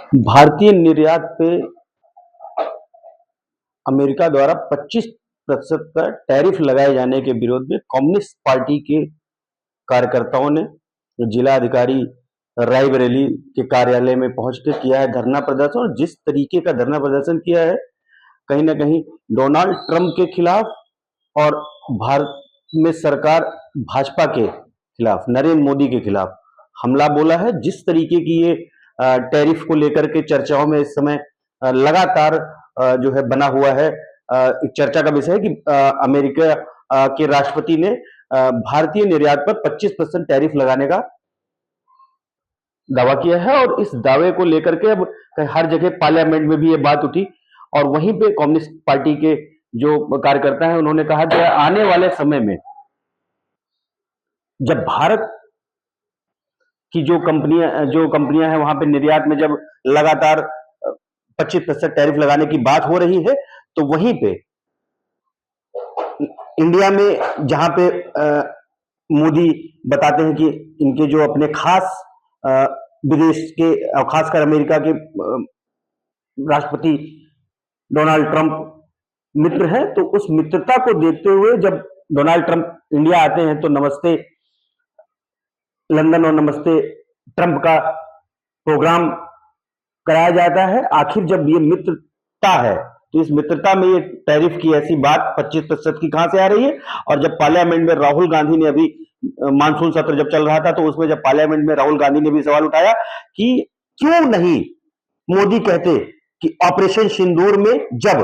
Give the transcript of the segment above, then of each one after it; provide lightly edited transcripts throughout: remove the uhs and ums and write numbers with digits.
भारतीय निर्यात पे अमेरिका द्वारा 25% का टैरिफ लगाए जाने के विरोध में कम्युनिस्ट पार्टी के कार्यकर्ताओं ने जिला अधिकारी रायबरेली के कार्यालय में पहुंच के किया है धरना प्रदर्शन। और जिस तरीके का धरना प्रदर्शन किया है, कहीं ना कहीं डोनाल्ड ट्रंप के खिलाफ और भारत में सरकार भाजपा के खिलाफ, नरेंद्र मोदी के खिलाफ हमला बोला है। जिस तरीके की ये टैरिफ को लेकर के चर्चाओं में इस समय लगातार जो है बना हुआ है, एक चर्चा का विषय है कि अमेरिका के राष्ट्रपति ने भारतीय निर्यात पर 25% टैरिफ लगाने का दावा किया है। और इस दावे को लेकर के अब हर जगह पार्लियामेंट में भी ये बात उठी और वहीं पे कम्युनिस्ट पार्टी के जो कार्यकर्ता हैं उन्होंने कहा कि आने वाले समय में जब भारत की जो कंपनियां हैं वहां पे निर्यात में जब लगातार 25% टैरिफ लगाने की बात हो रही है, तो वहीं पे इंडिया में जहां पे मोदी बताते हैं कि इनके जो अपने खास विदेश के खासकर अमेरिका के राष्ट्रपति डोनाल्ड ट्रंप मित्र हैं, तो उस मित्रता को देखते हुए जब डोनाल्ड ट्रंप इंडिया आते हैं तो नमस्ते लंदन और नमस्ते ट्रंप का प्रोग्राम कराया जाता है। आखिर जब ये मित्रता है तो इस मित्रता में ये टैरिफ की ऐसी बात 25% की कहां से आ रही है। और जब पार्लियामेंट में राहुल गांधी ने अभी मानसून सत्र जब चल रहा था तो उसमें जब पार्लियामेंट में राहुल गांधी ने भी सवाल उठाया कि क्यों नहीं मोदी कहते कि ऑपरेशन सिंदूर में जब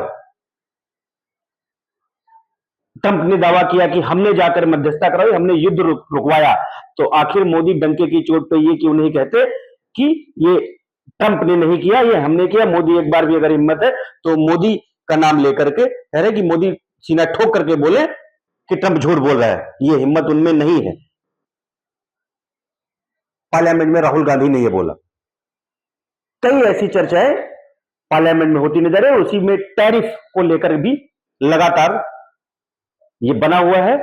ट्रंप ने दावा किया कि हमने जाकर मध्यस्थता कराई, हमने युद्ध रुकवाया, तो आखिर मोदी डंके की चोट पे ये क्यों नहीं कहते कि ये ट्रंप ने नहीं किया, ये हमने किया। मोदी एक बार भी अगर हिम्मत है तो मोदी का नाम लेकर के कह रहे कि मोदी सीना ठोक करके बोले कि ट्रंप झूठ बोल रहा है, ये हिम्मत उनमें नहीं है। पार्लियामेंट में राहुल गांधी ने ये बोला। कई ऐसी चर्चाएं पार्लियामेंट में होती नजर है। उसी में टैरिफ को लेकर भी लगातार ये बना हुआ है।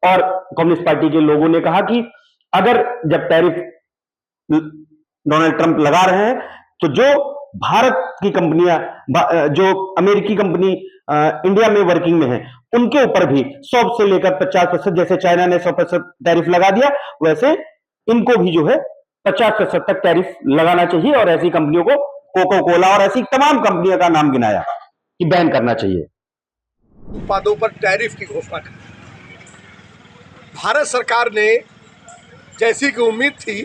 और कम्युनिस्ट पार्टी के लोगों ने कहा कि अगर जब टैरिफ डोनाल्ड ट्रंप लगा रहे हैं तो जो भारत की कंपनियां, जो अमेरिकी कंपनी इंडिया में वर्किंग में है, उनके ऊपर भी 100 से लेकर 50%, जैसे चाइना ने 100% टैरिफ लगा दिया, वैसे इनको भी जो है 50% तक टैरिफ लगाना चाहिए। और ऐसी कंपनियों को कोको कोला और ऐसी तमाम कंपनियों का नाम गिनाया कि बैन करना चाहिए। उत्पादों पर टैरिफ की घोषणा कर भारत सरकार ने जैसी कि उम्मीद थी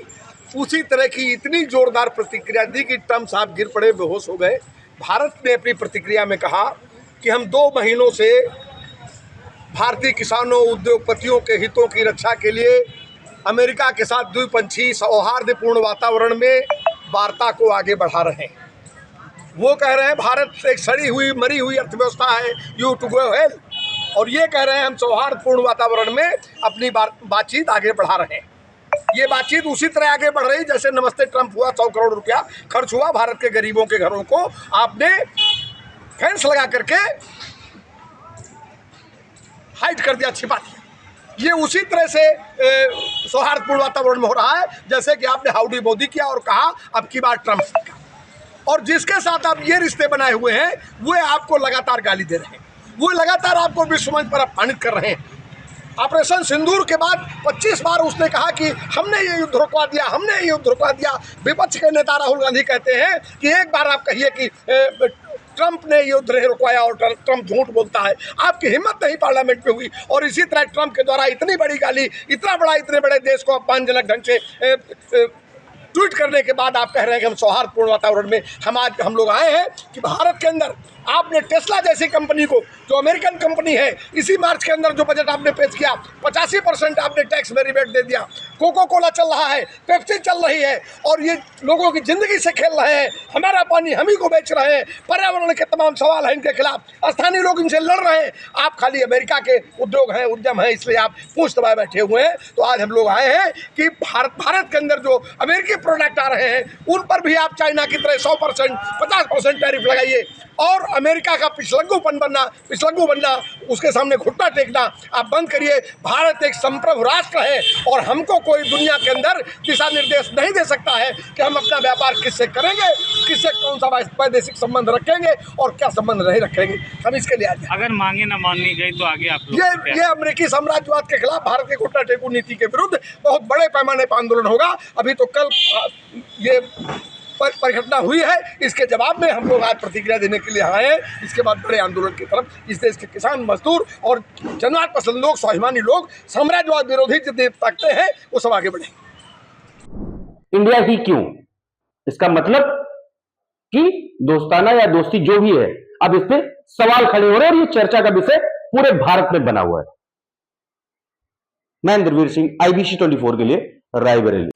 उसी तरह की इतनी जोरदार प्रतिक्रिया दी कि ट्रंप साहब गिर पड़े, बेहोश हो गए। भारत ने अपनी प्रतिक्रिया में कहा कि हम 2 महीनों से भारतीय किसानों, उद्योगपतियों के हितों की रक्षा के लिए अमेरिका के साथ द्विपक्षीय सौहार्दपूर्ण वातावरण में वार्ता को आगे बढ़ा रहे हैं। वो कह रहे हैं भारत एक सड़ी हुई मरी हुई अर्थव्यवस्था है, यू टू गो हेल, और ये कह रहे हैं हम सौहार्दपूर्ण वातावरण में अपनी बातचीत आगे बढ़ा रहे हैं। ये बातचीत उसी तरह आगे बढ़ रही जैसे नमस्ते ट्रंप हुआ, 100 करोड़ रुपया खर्च हुआ, भारत के गरीबों के घरों को आपने फेंस लगा करके हाइड कर दिया, छिपा दिया। ये उसी तरह से सौहार्दपूर्ण वातावरण में हो रहा है जैसे कि आपने हाउडी मोदी किया और कहा अब की बार ट्रंप सरकार, और जिसके साथ आप ये रिश्ते बनाए हुए हैं वो आपको लगातार गाली दे रहे हैं, वो लगातार आपको विश्व मंच पर अपमानित कर रहे हैं। ऑपरेशन सिंदूर के बाद 25 बार उसने कहा कि हमने ये युद्ध रुकवा दिया, हमने ये युद्ध रुकवा दिया। विपक्ष के नेता राहुल गांधी कहते हैं कि एक बार आप कहिए कि ट्रंप ने युद्ध नहीं रुकवाया और ट्रंप झूठ बोलता है। आपकी हिम्मत नहीं पार्लियामेंट में हुई। और इसी तरह ट्रंप के द्वारा इतनी बड़ी गाली, इतने बड़े देश को अपमानजनक ढंग से ट्वीट करने के बाद आप कह रहे हैं कि हम सौहार्दपूर्ण वातावरण में हम लोग आए हैं कि भारत के अंदर आपने टेस्ला जैसी कंपनी को, जो अमेरिकन कंपनी है, इसी मार्च के अंदर जो बजट आपने पेश किया 85% आपने टैक्स में रिबेट दे दिया। कोको कोला चल रहा है, पेप्सी चल रही है, और ये लोगों की ज़िंदगी से खेल रहे हैं। हमारा पानी हम ही को बेच रहे हैं। पर्यावरण के तमाम सवाल हैं इनके खिलाफ, स्थानीय लोग इनसे लड़ रहे हैं। आप खाली अमेरिका के उद्योग हैं, उद्यम हैं, इसलिए आप पूंछ दबाए बैठे हुए हैं। तो आज हम लोग आए हैं कि भारत के अंदर जो अमेरिकी प्रोडक्ट आ रहे हैं उन पर भी आप चाइना की तरह 100%, 50% टैरिफ लगाइए। और अमेरिका का पिछलग्गू बनना, उसके सामने घुटना टेकना आप बंद करिए। भारत एक संप्रभु राष्ट्र है और हमको कोई दुनिया के अंदर दिशा निर्देश नहीं दे सकता है कि हम अपना व्यापार किससे करेंगे, किससे कौन सा वैदेशिक संबंध रखेंगे और क्या संबंध नहीं रखेंगे। हम इसके लिए आज अगर मांगे न माननी गई तो आगे आप लोग ये अमेरिकी साम्राज्यवाद के खिलाफ भारत के घुटना टेकू नीति के विरुद्ध बहुत बड़े पैमाने पर आंदोलन होगा। अभी तो कल ये परिघटना हुई है, इसके जवाब में हम लोग आज प्रतिक्रिया देने के लिए आए हैं। इसके बाद बड़े आंदोलन की तरफ इस देश के किसान, मजदूर और जनवाद पसंद लोग, स्वाभिमानी लोग, साम्राज्यवाद विरोधी जितने ताकते हैं वो सब आगे बढ़ेंगे। इंडिया ही क्यों? इसका मतलब कि दोस्ताना या दोस्ती जो भी है, अब इस पे सवाल खड़े हो रहे हैं और ये चर्चा का विषय पूरे भारत में बना हुआ है। मैं इंद्रवीर सिंह, IBC 24 के लिए रायबरेली।